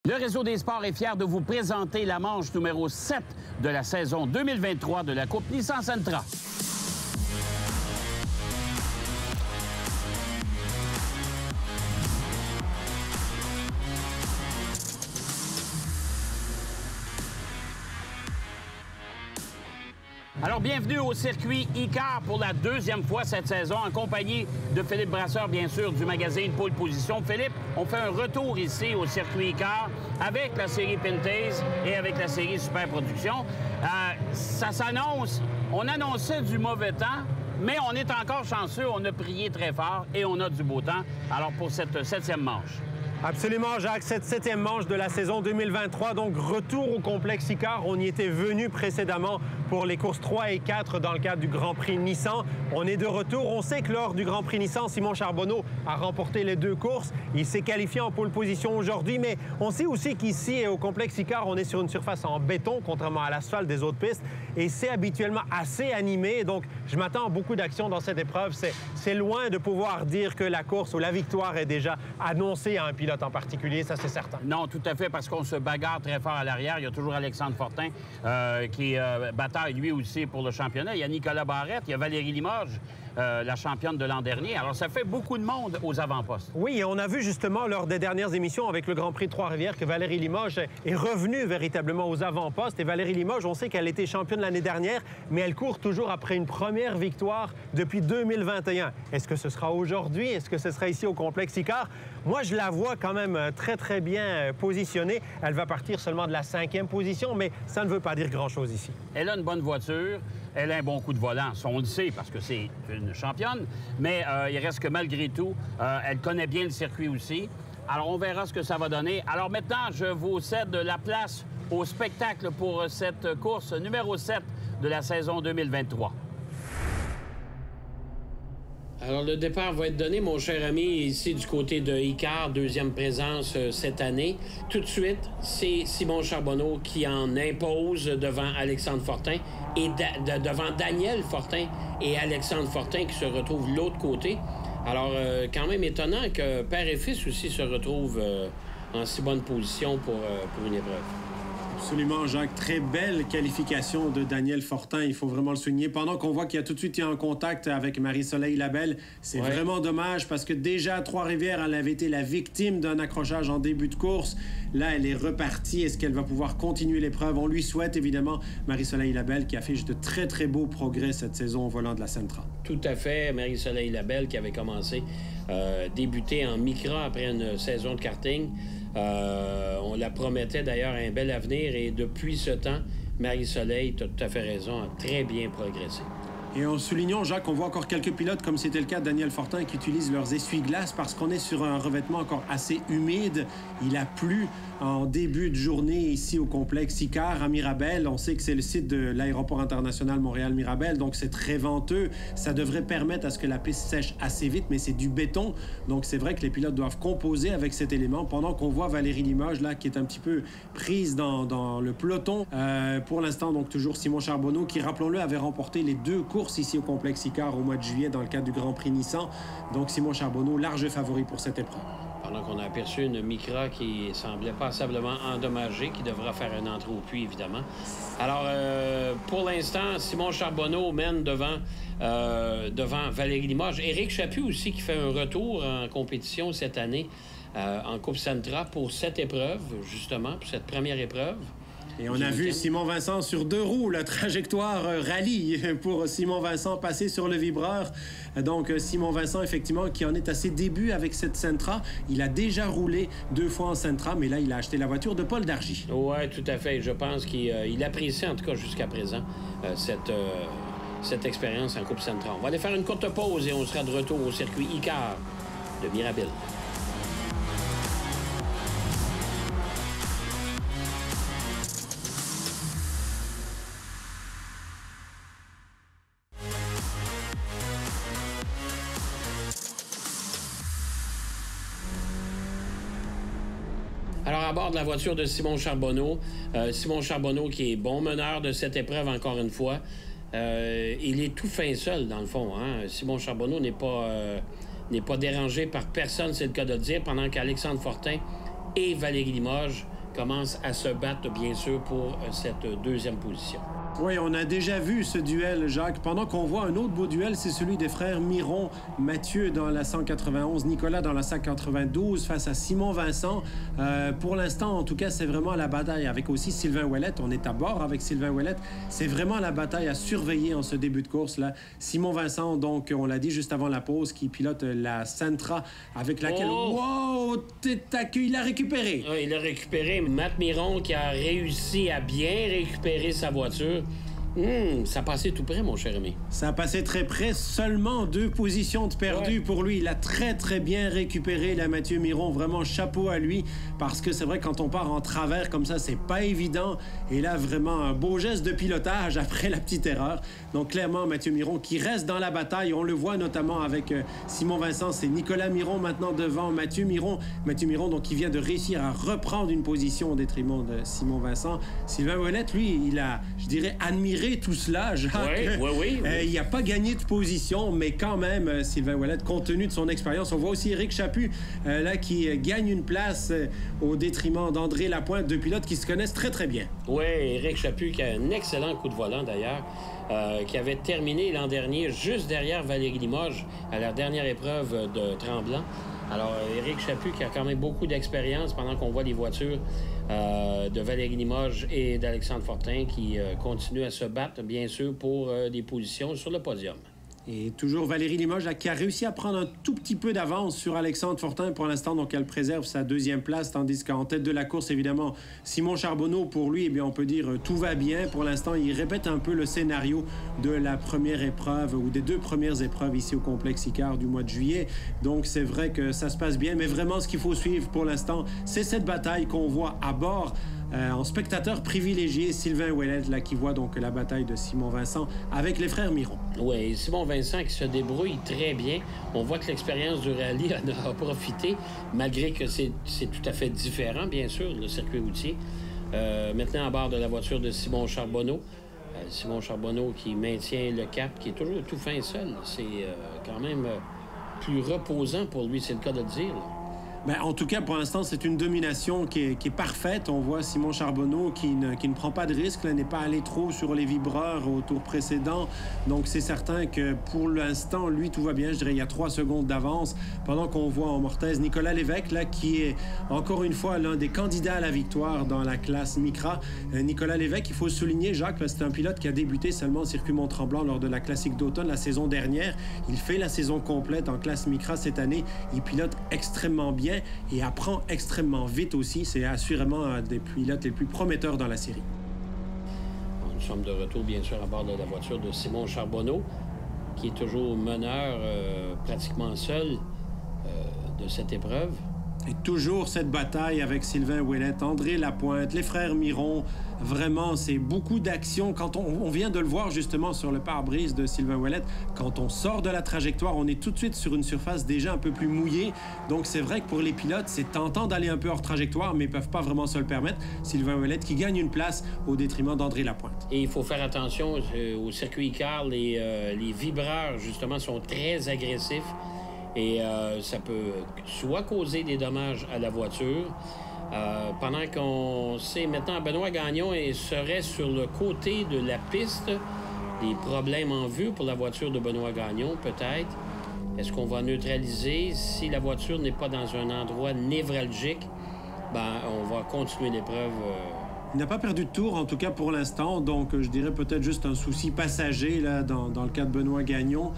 Le Réseau des sports est fier de vous présenter la manche numéro 7 de la saison 2023 de la Coupe Nissan Sentra. Alors, bienvenue au circuit ICAR pour la deuxième fois cette saison, en compagnie de Philippe Brasseur, bien sûr, du magazine Pole Position. Philippe, on fait un retour ici au circuit ICAR avec la série Pintaze et avec la série Super Production. Ça s'annonce, on annonçait du mauvais temps, mais on est encore chanceux, on a prié très fort et on a du beau temps. Alors, pour cette septième manche. Absolument, Jacques. Cette septième manche de la saison 2023, donc retour au complexe ICAR. On y était venu précédemment pour les courses 3 et 4 dans le cadre du Grand Prix Nissan. On est de retour. On sait que lors du Grand Prix Nissan, Simon Charbonneau a remporté les deux courses. Il s'est qualifié en pole position aujourd'hui, mais on sait aussi qu'ici, au complexe ICAR, on est sur une surface en béton, contrairement à l'asphalte des autres pistes, et c'est habituellement assez animé. Donc, je m'attends à beaucoup d'action dans cette épreuve. C'est loin de pouvoir dire que la course ou la victoire est déjà annoncée à un pilote en particulier, ça c'est certain. Non, tout à fait, parce qu'on se bagarre très fort à l'arrière. Il y a toujours Alexandre Fortin qui bataille lui aussi pour le championnat. Il y a Nicolas Barrette, il y a Valérie Limoges, la championne de l'an dernier. Alors, ça fait beaucoup de monde aux avant-postes. Oui, et on a vu justement lors des dernières émissions avec le Grand Prix de Trois-Rivières que Valérie Limoges est revenue véritablement aux avant-postes. Et Valérie Limoges, on sait qu'elle était championne l'année dernière, mais elle court toujours après une première victoire depuis 2021. Est-ce que ce sera aujourd'hui? Est-ce que ce sera ici au complexe ICAR? Moi, je la vois quand même très, très bien positionnée. Elle va partir seulement de la 5e position, mais ça ne veut pas dire grand-chose ici. Elle a une bonne voiture, elle a un bon coup de volant, ça on le sait parce que c'est une championne, mais il reste que malgré tout, elle connaît bien le circuit aussi. Alors, on verra ce que ça va donner. Alors maintenant, je vous cède la place au spectacle pour cette course numéro 7 de la saison 2023. Alors, le départ va être donné, mon cher ami, ici du côté de ICAR, deuxième présence cette année. Tout de suite, c'est Simon Charbonneau qui en impose devant Alexandre Fortin et devant Daniel Fortin et Alexandre Fortin qui se retrouvent de l'autre côté. Alors, quand même étonnant que père et fils aussi se retrouvent en si bonne position pour une épreuve. Absolument, Jacques. Très belle qualification de Daniel Fortin, il faut vraiment le souligner. Pendant qu'on voit qu'il y a tout de suite eu un contact avec Marie-Soleil Labelle, c'est vraiment dommage parce que déjà à Trois-Rivières, elle avait été la victime d'un accrochage en début de course. Là, elle est repartie. Est-ce qu'elle va pouvoir continuer l'épreuve? On lui souhaite évidemment Marie-Soleil Labelle qui a fait de très, très beaux progrès cette saison au volant de la Sentra. Tout à fait. Marie-Soleil Labelle qui avait commencé, débuté en Micra après une saison de karting. On la promettait d'ailleurs un bel avenir et depuis ce temps, Marie-Soleil, tu as tout à fait raison, a très bien progressé. Et en soulignant, Jacques, on voit encore quelques pilotes, comme c'était le cas de Daniel Fortin, qui utilisent leurs essuie-glaces parce qu'on est sur un revêtement encore assez humide. Il a plu en début de journée ici au complexe ICAR à Mirabel. On sait que c'est le site de l'aéroport international Montréal-Mirabel, donc c'est très venteux. Ça devrait permettre à ce que la piste sèche assez vite, mais c'est du béton. Donc c'est vrai que les pilotes doivent composer avec cet élément pendant qu'on voit Valérie Limoges, là, qui est un petit peu prise dans le peloton. Pour l'instant, donc toujours Simon Charbonneau, qui, rappelons-le, avait remporté les deux courses ici au complexe ICAR au mois de juillet dans le cadre du Grand Prix Nissan. Donc Simon Charbonneau, large favori pour cette épreuve. Pendant qu'on a aperçu une Micra qui semblait passablement endommagée, qui devra faire une entrée au puits, évidemment. Alors, pour l'instant, Simon Charbonneau mène devant Valérie Limoges. Éric Chaput aussi qui fait un retour en compétition cette année en Coupe Sentra pour cette épreuve, justement, pour cette première épreuve. Et on a vu Simon Vincent sur deux roues, la trajectoire rallye pour Simon Vincent passer sur le vibreur. Donc, Simon Vincent, effectivement, qui en est à ses débuts avec cette Sentra. Il a déjà roulé 2 fois en Sentra, mais là, il a acheté la voiture de Paul Dargy. Oui, tout à fait. Je pense qu'il apprécie, en tout cas jusqu'à présent, cette expérience en Coupe Sentra. On va aller faire une courte pause et on sera de retour au circuit ICAR de Mirabel. Alors, à bord de la voiture de Simon Charbonneau, qui est bon meneur de cette épreuve encore une fois, il est tout fin seul, dans le fond. Hein? Simon Charbonneau n'est pas dérangé par personne, c'est le cas de le dire, pendant qu'Alexandre Fortin et Valérie Limoges commence à se battre, bien sûr, pour cette deuxième position. Oui, on a déjà vu ce duel, Jacques. Pendant qu'on voit un autre beau duel, c'est celui des frères Miron. Mathieu dans la 191, Nicolas dans la 192 face à Simon Vincent. Pour l'instant, en tout cas, c'est vraiment la bataille avec aussi Sylvain Ouellette. On est à bord avec Sylvain Ouellette. C'est vraiment la bataille à surveiller en ce début de course-là. Simon Vincent, donc, on l'a dit juste avant la pause, qui pilote la Sentra avec laquelle... Oh! Wow! Il l'a récupéré! Oui, il a récupéré. Matt Miron qui a réussi à bien récupérer sa voiture. Ça a passé tout près, mon cher ami. Ça a passé très près. Seulement 2 positions de perdu pour lui. Il a très, très bien récupéré la Mathieu Miron. Vraiment, chapeau à lui. Parce que c'est vrai, quand on part en travers comme ça, c'est pas évident. Et là, vraiment, un beau geste de pilotage après la petite erreur. Donc, clairement, Mathieu Miron qui reste dans la bataille. On le voit notamment avec Simon Vincent. C'est Nicolas Miron maintenant devant Mathieu Miron. Mathieu Miron, donc, qui vient de réussir à reprendre une position au détriment de Simon Vincent. Sylvain Ouellette, lui, il a, je dirais, admiré tout cela, Jacques. Oui. Il n'a pas gagné de position, mais quand même, Sylvain Ouellette, compte tenu de son expérience. On voit aussi Éric Chaput, là, qui gagne une place au détriment d'André Lapointe, 2 pilotes qui se connaissent très, très bien. Oui, Éric Chaput, qui a un excellent coup de volant, d'ailleurs, qui avait terminé l'an dernier juste derrière Valérie Limoges à la dernière épreuve de Tremblant. Alors, Éric Chaput, qui a quand même beaucoup d'expérience pendant qu'on voit les voitures de Valérie Limoges et d'Alexandre Fortin qui continuent à se battre, bien sûr, pour des positions sur le podium. Et toujours Valérie Limoges qui a réussi à prendre un tout petit peu d'avance sur Alexandre Fortin pour l'instant, donc elle préserve sa 2e place, tandis qu'en tête de la course, évidemment, Simon Charbonneau, pour lui, eh bien, on peut dire tout va bien. Pour l'instant, il répète un peu le scénario de la première épreuve ou des 2 premières épreuves ici au complexe Icare du mois de juillet. Donc c'est vrai que ça se passe bien, mais vraiment ce qu'il faut suivre pour l'instant, c'est cette bataille qu'on voit à bord. En spectateur privilégié, Sylvain Ouellette, là, qui voit donc la bataille de Simon Vincent avec les frères Miron. Oui, Simon Vincent qui se débrouille très bien. On voit que l'expérience du rallye en a profité, malgré que c'est tout à fait différent, bien sûr, le circuit routier. Maintenant, à bord de la voiture de Simon Charbonneau. Simon Charbonneau qui maintient le cap, qui est toujours tout fin seul. C'est quand même plus reposant pour lui, c'est le cas de le dire, là. Ben, en tout cas, pour l'instant, c'est une domination qui est parfaite. On voit Simon Charbonneau qui ne prend pas de risque, n'est pas allé trop sur les vibreurs au tour précédent. Donc, c'est certain que pour l'instant, lui, tout va bien. Je dirais il y a 3 secondes d'avance. Pendant qu'on voit en Mortaise Nicolas Lévesque, là, qui est encore une fois l'un des candidats à la victoire dans la classe Micra. Nicolas Lévesque, il faut le souligner, Jacques, c'est un pilote qui a débuté seulement au circuit Mont-Tremblant lors de la Classique d'automne la saison dernière. Il fait la saison complète en classe Micra cette année. Il pilote extrêmement bien et apprend extrêmement vite aussi. C'est assurément un des pilotes les plus prometteurs dans la série. Nous sommes de retour, bien sûr, à bord de la voiture de Simon Charbonneau, qui est toujours meneur pratiquement seul de cette épreuve. Et toujours cette bataille avec Sylvain Ouellette, André Lapointe, les frères Miron. Vraiment, c'est beaucoup d'action. Quand on vient de le voir justement sur le pare-brise de Sylvain Ouellette, quand on sort de la trajectoire, on est tout de suite sur une surface déjà un peu plus mouillée. Donc c'est vrai que pour les pilotes, c'est tentant d'aller un peu hors trajectoire, mais ils ne peuvent pas vraiment se le permettre. Sylvain Ouellette qui gagne une place au détriment d'André Lapointe. Et il faut faire attention au circuit Icare, les vibreurs justement sont très agressifs. Et ça peut soit causer des dommages à la voiture. Pendant qu'on sait maintenant, Benoît Gagnon serait sur le côté de la piste. Des problèmes en vue pour la voiture de Benoît Gagnon, peut-être. Est-ce qu'on va neutraliser? Si la voiture n'est pas dans un endroit névralgique, on va continuer l'épreuve. Il n'a pas perdu de tour, en tout cas pour l'instant. Donc, je dirais peut-être juste un souci passager là, dans le cas de Benoît Gagnon,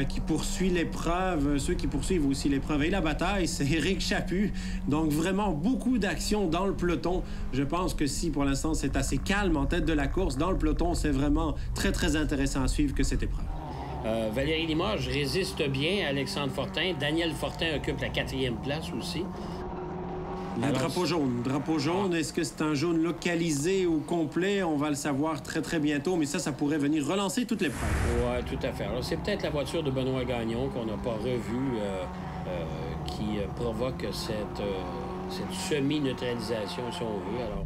qui poursuit l'épreuve. Ceux qui poursuivent aussi l'épreuve et la bataille, c'est Éric Chaput. Donc, vraiment beaucoup d'action dans le peloton. Je pense que si, pour l'instant, c'est assez calme en tête de la course, dans le peloton, c'est vraiment très, très intéressant à suivre que cette épreuve. Valérie Limoges résiste bien à Alexandre Fortin. Daniel Fortin occupe la 4e place aussi. Le drapeau jaune. Drapeau jaune, est-ce que c'est un jaune localisé ou complet? On va le savoir très, très bientôt, mais ça pourrait venir relancer toute l'épreuve. Oui, tout à fait. Alors, c'est peut-être la voiture de Benoît Gagnon qu'on n'a pas revue qui provoque cette semi-neutralisation, si on veut. Alors,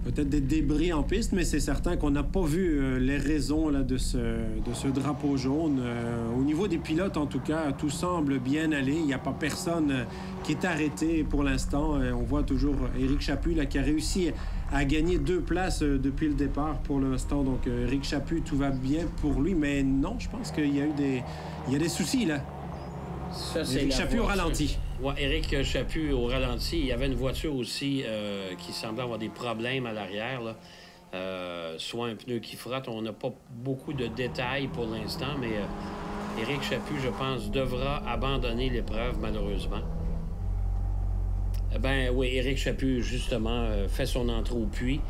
peut-être des débris en piste, mais c'est certain qu'on n'a pas vu les raisons là, de ce drapeau jaune. Au niveau des pilotes, en tout cas, tout semble bien aller. Il n'y a pas personne qui est arrêté pour l'instant. On voit toujours Éric Chaput là, qui a réussi à gagner 2 places depuis le départ pour l'instant. Donc, Éric Chaput, tout va bien pour lui. Mais non, je pense qu'il y a eu des soucis, là. Éric Chaput au ralenti. Ouais, Éric Chaput au ralenti. Il y avait une voiture aussi qui semblait avoir des problèmes à l'arrière, là. Soit un pneu qui frotte. On n'a pas beaucoup de détails pour l'instant, mais Éric Chaput, je pense, devra abandonner l'épreuve, malheureusement. Ben oui, Éric Chaput, justement, fait son entrée au puits.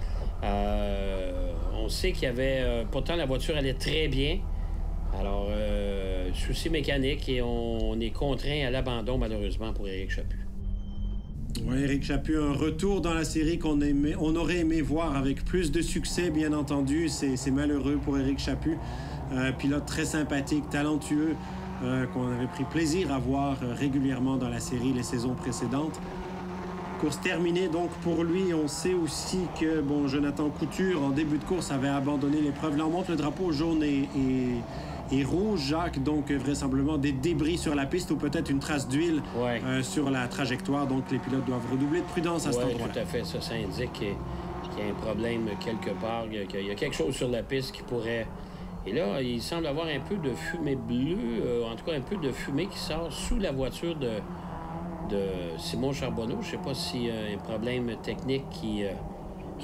On sait qu'il y avait... pourtant, la voiture allait très bien. Alors, souci mécanique et on est contraint à l'abandon, malheureusement, pour Éric Chaput. Oui, Éric Chaput, un retour dans la série on aurait aimé voir avec plus de succès, bien entendu. C'est malheureux pour Éric Chaput. Pilote très sympathique, talentueux, qu'on avait pris plaisir à voir régulièrement dans la série les saisons précédentes. Course terminée donc pour lui. On sait aussi que Jonathan Couture, en début de course, avait abandonné l'épreuve. Là, on montre le drapeau jaune et rouge, Jacques, donc vraisemblablement des débris sur la piste ou peut-être une trace d'huile sur la trajectoire. Donc les pilotes doivent redoubler de prudence à cet endroit-là. Oui, tout à fait. Ça indique qu'il y a un problème quelque part, qu'il y a quelque chose sur la piste qui pourrait... Et là, il semble avoir un peu de fumée bleue, en tout cas un peu de fumée qui sort sous la voiture de Simon Charbonneau. Je ne sais pas s'il y a un problème technique qui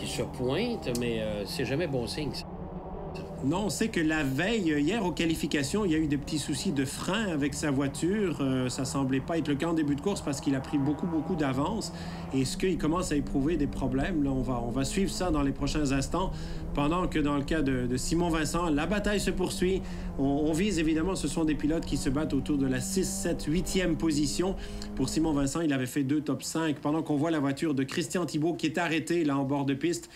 se pointe, mais c'est jamais bon signe, ça. Non, on sait que la veille, hier aux qualifications, il y a eu des petits soucis de frein avec sa voiture. Ça semblait pas être le cas en début de course parce qu'il a pris beaucoup d'avance. Est-ce qu'il commence à éprouver des problèmes? Là, on va suivre ça dans les prochains instants. Pendant que dans le cas de Simon Vincent, la bataille se poursuit. On vise évidemment, ce sont des pilotes qui se battent autour de la 6, 7, 8e position. Pour Simon Vincent, il avait fait 2 top 5. Pendant qu'on voit la voiture de Christian Thibault qui est arrêtée là en bord de piste.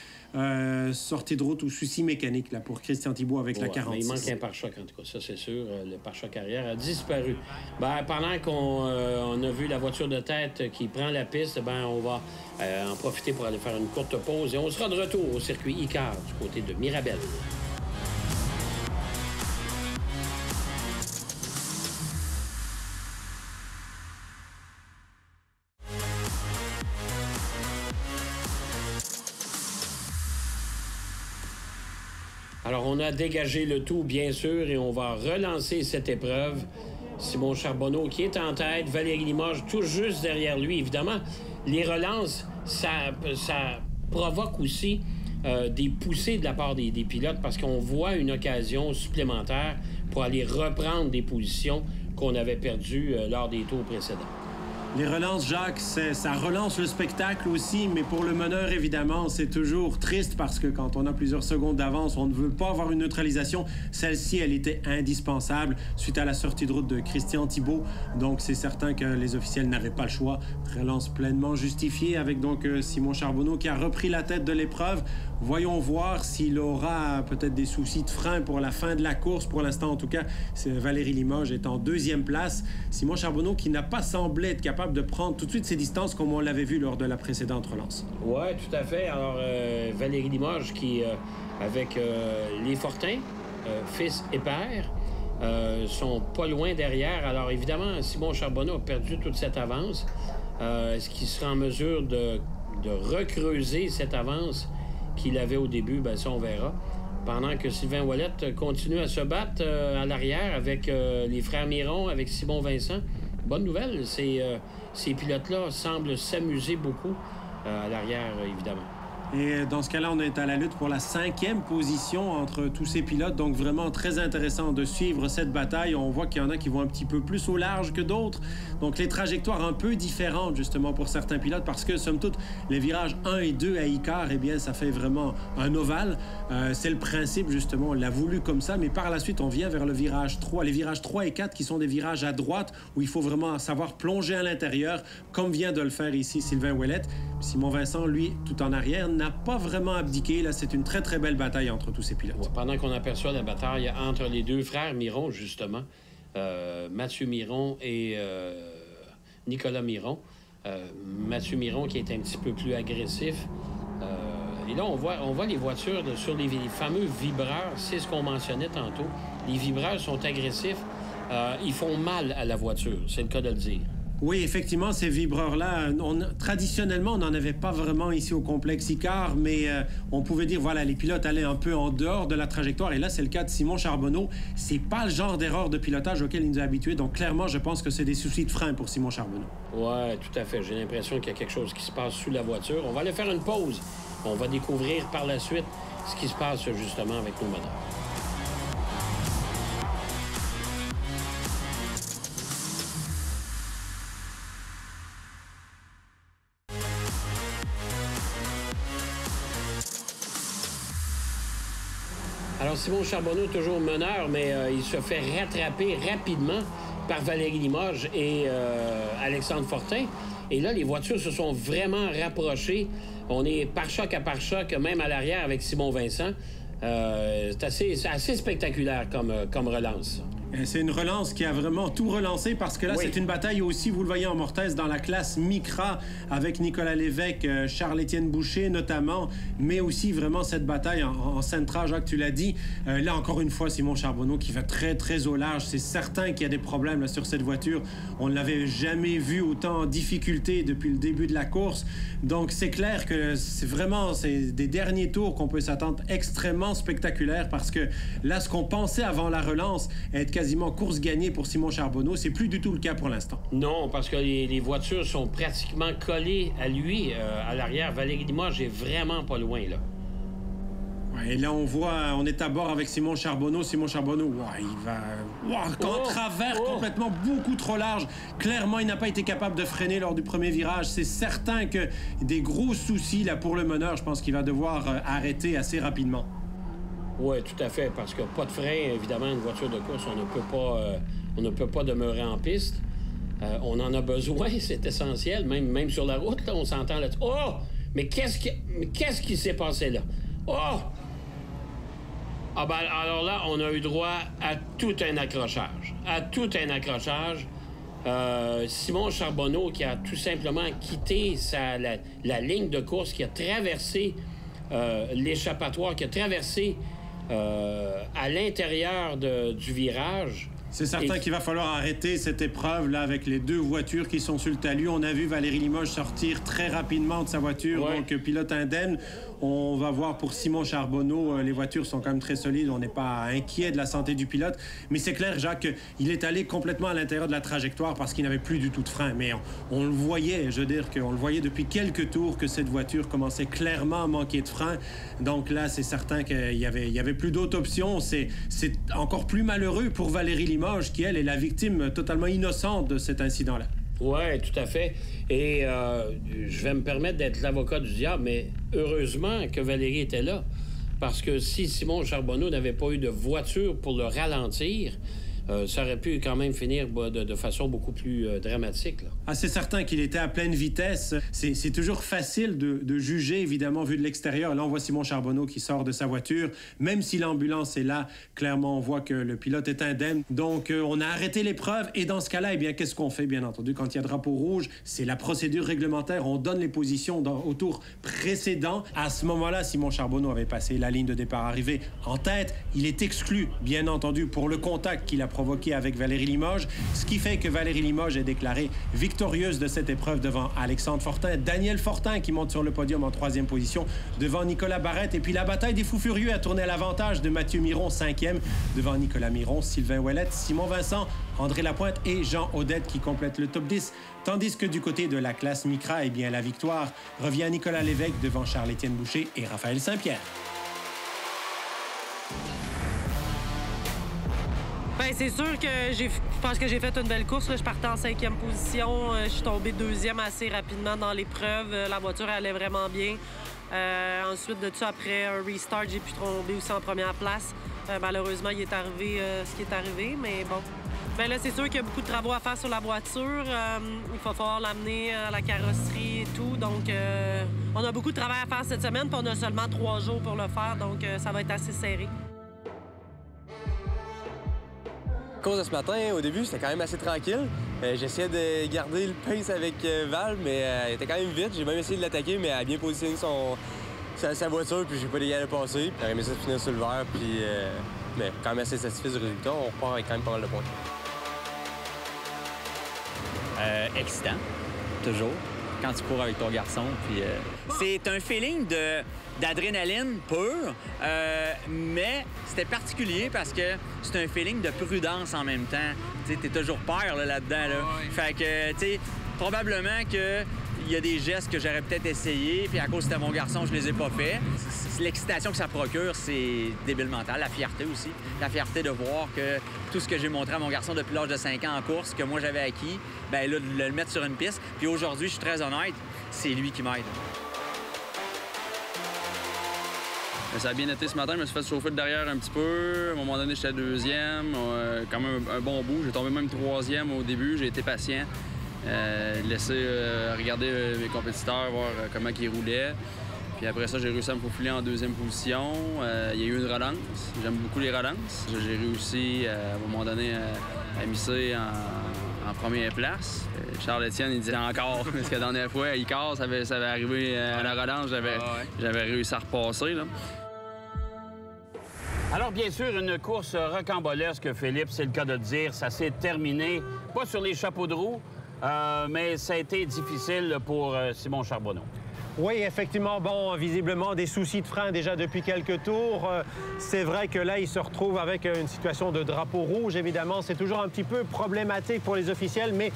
Sortie de route ou souci mécanique là, pour Christian Thibault avec la 46. Mais il manque un pare-choc, en tout cas, ça c'est sûr. Le pare-choc arrière a disparu. Pendant qu'on a vu la voiture de tête qui prend la piste, on va en profiter pour aller faire une courte pause et on sera de retour au circuit Icar du côté de Mirabel. Alors, on a dégagé le tout, bien sûr, et on va relancer cette épreuve. Simon Charbonneau qui est en tête, Valérie Limoges tout juste derrière lui. Évidemment, les relances, ça provoque aussi des poussées de la part des pilotes parce qu'on voit une occasion supplémentaire pour aller reprendre des positions qu'on avait perdues lors des tours précédents. Les relances, Jacques, ça relance le spectacle aussi, mais pour le meneur, évidemment, c'est toujours triste parce que quand on a plusieurs secondes d'avance, on ne veut pas avoir une neutralisation. Celle-ci, elle était indispensable suite à la sortie de route de Christian Thibault. Donc, c'est certain que les officiels n'avaient pas le choix. Relance pleinement justifiée avec donc Simon Charbonneau qui a repris la tête de l'épreuve. Voyons voir s'il aura peut-être des soucis de frein pour la fin de la course. Pour l'instant, en tout cas, Valérie Limoges est en 2e place. Simon Charbonneau qui n'a pas semblé être capable de prendre tout de suite ses distances comme on l'avait vu lors de la précédente relance. Oui, tout à fait. Alors, Valérie Limoges qui, avec les Fortin, fils et père, sont pas loin derrière. Alors, évidemment, Simon Charbonneau a perdu toute cette avance. Est-ce qu'il sera en mesure de recreuser cette avance qu'il avait au début? Ça, on verra. Pendant que Sylvain Ouellette continue à se battre à l'arrière avec les frères Miron, avec Simon Vincent. Bonne nouvelle, ces pilotes-là semblent s'amuser beaucoup à l'arrière, évidemment. Et dans ce cas-là, on est à la lutte pour la 5e position entre tous ces pilotes. Donc, vraiment très intéressant de suivre cette bataille. On voit qu'il y en a qui vont un petit peu plus au large que d'autres. Donc, les trajectoires un peu différentes, justement, pour certains pilotes. Parce que, somme toute, les virages 1 et 2 à Icar, eh bien, ça fait vraiment un ovale. C'est le principe, justement. On l'a voulu comme ça. Mais par la suite, on vient vers le virage 3. Les virages 3 et 4 qui sont des virages à droite où il faut vraiment savoir plonger à l'intérieur, comme vient de le faire ici Sylvain Ouellette. Simon Vincent, lui, tout en arrière, n'a pas vraiment abdiqué. Là, c'est une très, très belle bataille entre tous ces pilotes. Ouais, pendant qu'on aperçoit la bataille entre les 2 frères Miron, justement, Mathieu Miron et Nicolas Miron. Mathieu Miron qui est un petit peu plus agressif Et là, on voit les voitures sur les fameux vibreurs. C'est ce qu'on mentionnait tantôt. Les vibreurs sont agressifs. Ils font mal à la voiture, c'est le cas de le dire. Oui, effectivement, ces vibreurs-là, traditionnellement, on n'en avait pas vraiment ici au complexe Icare, mais on pouvait dire, voilà, les pilotes allaient un peu en dehors de la trajectoire, et là, c'est le cas de Simon Charbonneau. C'est pas le genre d'erreur de pilotage auquel il nous a habitués, donc clairement, je pense que c'est des soucis de frein pour Simon Charbonneau. Oui, tout à fait. J'ai l'impression qu'il y a quelque chose qui se passe sous la voiture. On va aller faire une pause. On va découvrir par la suite ce qui se passe justement avec nos moteurs. Alors, Simon Charbonneau, toujours meneur, mais il se fait rattraper rapidement par Valérie Limoges et Alexandre Fortin. Et là, les voitures se sont vraiment rapprochées. On est pare-choc à pare-choc, même à l'arrière avec Simon Vincent. C'est assez spectaculaire comme relance. C'est une relance qui a vraiment tout relancé parce que là, c'est une bataille aussi, vous le voyez en mortaise, dans la classe Micra avec Nicolas Lévesque, Charles-Étienne Boucher notamment, mais aussi vraiment cette bataille en Sentra, Jacques, tu l'as dit. Là, encore une fois, Simon Charbonneau qui va très, très au large. C'est certain qu'il y a des problèmes là, sur cette voiture. On ne l'avait jamais vu autant en difficulté depuis le début de la course. Donc, c'est clair que c'est des derniers tours qu'on peut s'attendre extrêmement spectaculaires parce que là, ce qu'on pensait avant la relance, être quasiment course gagnée pour Simon Charbonneau, c'est plus du tout le cas pour l'instant. Non, parce que les voitures sont pratiquement collées à lui, à l'arrière. Valérie Limoges est vraiment pas loin, là. Ouais, et là, on est à bord avec Simon Charbonneau. Simon Charbonneau, il va en travers complètement beaucoup trop large. Clairement, il n'a pas été capable de freiner lors du premier virage. C'est certain que des gros soucis là pour le meneur. Je pense qu'il va devoir arrêter assez rapidement. Oui, tout à fait, parce que pas de frein, évidemment, une voiture de course, on ne peut pas demeurer en piste. On en a besoin, c'est essentiel, même sur la route, là, on s'entend là-dessus. Oh! Mais qu'est-ce qui s'est passé là? Oh! Ah ben, alors là, on a eu droit à tout un accrochage. Simon Charbonneau qui a tout simplement quitté la ligne de course, qui a traversé l'échappatoire, qui a traversé à l'intérieur du virage. C'est certain qu'il va falloir arrêter cette épreuve-là avec les deux voitures qui sont sur le talus. On a vu Valérie Limoges sortir très rapidement de sa voiture, donc pilote indemne. On va voir pour Simon Charbonneau, les voitures sont quand même très solides. On n'est pas inquiet de la santé du pilote. Mais c'est clair, Jacques, qu'il est allé complètement à l'intérieur de la trajectoire parce qu'il n'avait plus du tout de frein. Mais on le voyait, je veux dire qu'on le voyait depuis quelques tours que cette voiture commençait clairement à manquer de frein. Donc là, c'est certain qu'il y avait plus d'autres options. C'est encore plus malheureux pour Valérie Limoges qui, elle, est la victime totalement innocente de cet incident-là. Oui, tout à fait. Et je vais me permettre d'être l'avocat du diable, mais heureusement que Valérie était là. Parce que si Simon Charbonneau n'avait pas eu de voiture pour le ralentir, ça aurait pu quand même finir de façon beaucoup plus dramatique, là. Ah, c'est certain qu'il était à pleine vitesse. C'est toujours facile de juger, évidemment, vu de l'extérieur. Là, on voit Simon Charbonneau qui sort de sa voiture. Même si l'ambulance est là, clairement, on voit que le pilote est indemne. Donc, on a arrêté l'épreuve. Et dans ce cas-là, eh bien, qu'est-ce qu'on fait, bien entendu, quand il y a drapeau rouge? C'est la procédure réglementaire. On donne les positions au tour précédent. À ce moment-là, Simon Charbonneau avait passé la ligne de départ arrivée en tête. Il est exclu, bien entendu, pour le contact qu'il a provoqué avec Valérie Limoges, ce qui fait que Valérie Limoges est déclarée victorieuse de cette épreuve devant Alexandre Fortin, Daniel Fortin qui monte sur le podium en 3e position devant Nicolas Barrette, et puis la bataille des fous furieux a tourné à l'avantage de Mathieu Miron, 5e, devant Nicolas Miron, Sylvain Ouellette, Simon Vincent, André Lapointe et Jean Audette qui complètent le top 10, tandis que du côté de la classe Micra, eh bien, la victoire revient à Nicolas Lévesque devant Charles-Étienne Boucher et Raphaël Saint-Pierre. Bien, c'est sûr que je pense que j'ai fait une belle course. Là. Je partais en 5e position. Je suis tombée 2e assez rapidement dans l'épreuve. La voiture allait vraiment bien. Ensuite de ça, après un restart, j'ai pu tomber aussi en première place. Malheureusement, il est arrivé ce qui est arrivé, mais bon. Bien là, c'est sûr qu'il y a beaucoup de travaux à faire sur la voiture. Il va falloir l'amener à la carrosserie et tout. Donc, on a beaucoup de travail à faire cette semaine, puis on a seulement 3 jours pour le faire. Donc, ça va être assez serré. Course de ce matin, au début, c'était quand même assez tranquille. J'essayais de garder le pace avec Val, mais elle était quand même vite. J'ai même essayé de l'attaquer, mais elle a bien positionné sa voiture, puis j'ai pas des gars à passer. J'aurais aimé ça finir sur le vert, puis... mais quand même assez satisfait du résultat, on repart avec quand même pas mal de points. Excitant, toujours, quand tu cours avec ton garçon. Puis, c'est un feeling d'adrénaline pure, mais c'était particulier parce que c'est un feeling de prudence en même temps. Tu sais, t'es toujours peur là-dedans. Là. Ouais. Fait que, tu sais, probablement que il y a des gestes que j'aurais peut-être essayé, puis à cause c'était mon garçon, je les ai pas faits. L'excitation que ça procure, c'est débile mental. La fierté aussi. La fierté de voir que tout ce que j'ai montré à mon garçon depuis l'âge de 5 ans en course, que moi j'avais acquis, bien là, de le mettre sur une piste. Puis aujourd'hui, je suis très honnête, c'est lui qui m'aide. Ça a bien été ce matin, je me suis fait chauffer de derrière un petit peu. À un moment donné, j'étais deuxième, quand même un bon bout. J'ai tombé même troisième au début, j'ai été patient. Laisser regarder mes compétiteurs, voir comment ils roulaient. Puis après ça, j'ai réussi à me faufiler en deuxième position. Il y a eu une relance. J'aime beaucoup les relances. J'ai réussi, à un moment donné, à misser en première place. Charles-Étienne, il disait encore, parce que la dernière fois, il casse, ça avait arrivé à la relance, j'avais réussi à repasser. Là. Alors, bien sûr, une course rocambolesque, Philippe, c'est le cas de le dire. Ça s'est terminé, pas sur les chapeaux de roue, mais ça a été difficile pour Simon Charbonneau. Oui, effectivement, bon, visiblement des soucis de frein déjà depuis quelques tours. C'est vrai que là, il se retrouve avec une situation de drapeau rouge, évidemment. C'est toujours un petit peu problématique pour les officiels, mais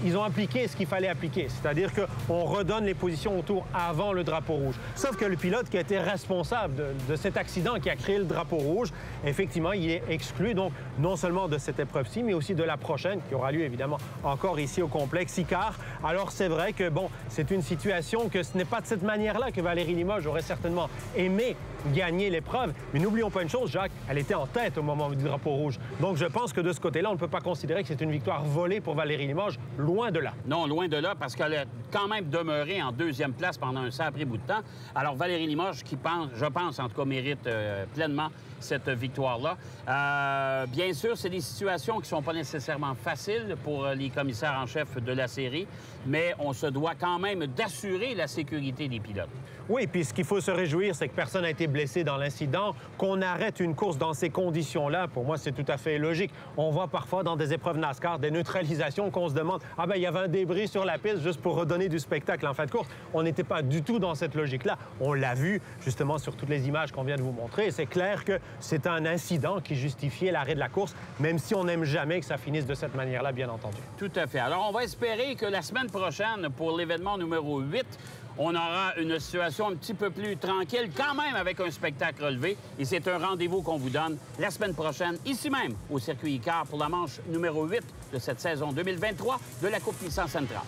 ils ont appliqué ce qu'il fallait appliquer. C'est-à-dire qu'on redonne les positions au tour avant le drapeau rouge. Sauf que le pilote qui a été responsable de cet accident qui a créé le drapeau rouge, effectivement, il est exclu, donc, non seulement de cette épreuve-ci, mais aussi de la prochaine, qui aura lieu, évidemment, encore ici au complexe Icare. Alors, c'est vrai que, bon, c'est une situation que ce n'est pas de cette manière-là que Valérie Limoges aurait certainement aimé gagner l'épreuve. Mais n'oublions pas une chose, Jacques, elle était en tête au moment du drapeau rouge. Donc je pense que de ce côté-là, on ne peut pas considérer que c'est une victoire volée pour Valérie Limoges, loin de là. Non, loin de là, parce qu'elle a quand même demeuré en deuxième place pendant un sacré bout de temps. Alors Valérie Limoges, qui pense, je pense en tout cas, mérite pleinement cette victoire-là. Bien sûr, c'est des situations qui ne sont pas nécessairement faciles pour les commissaires en chef de la série, mais on se doit quand même d'assurer la sécurité des pilotes. Oui, puis ce qu'il faut se réjouir, c'est que personne n'a été blessé dans l'incident. Qu'on arrête une course dans ces conditions-là, pour moi, c'est tout à fait logique. On voit parfois dans des épreuves NASCAR des neutralisations qu'on se demande « Ah ben il y avait un débris sur la piste juste pour redonner du spectacle en fin de course. » On n'était pas du tout dans cette logique-là. On l'a vu justement sur toutes les images qu'on vient de vous montrer. C'est clair que c'est un incident qui justifiait l'arrêt de la course, même si on n'aime jamais que ça finisse de cette manière-là, bien entendu. Tout à fait. Alors, on va espérer que la semaine prochaine, pour l'événement numéro 8, on aura une situation un petit peu plus tranquille, quand même avec un spectacle relevé. Et c'est un rendez-vous qu'on vous donne la semaine prochaine, ici même, au circuit Icare, pour la manche numéro 8 de cette saison 2023 de la Coupe Nissan Sentra.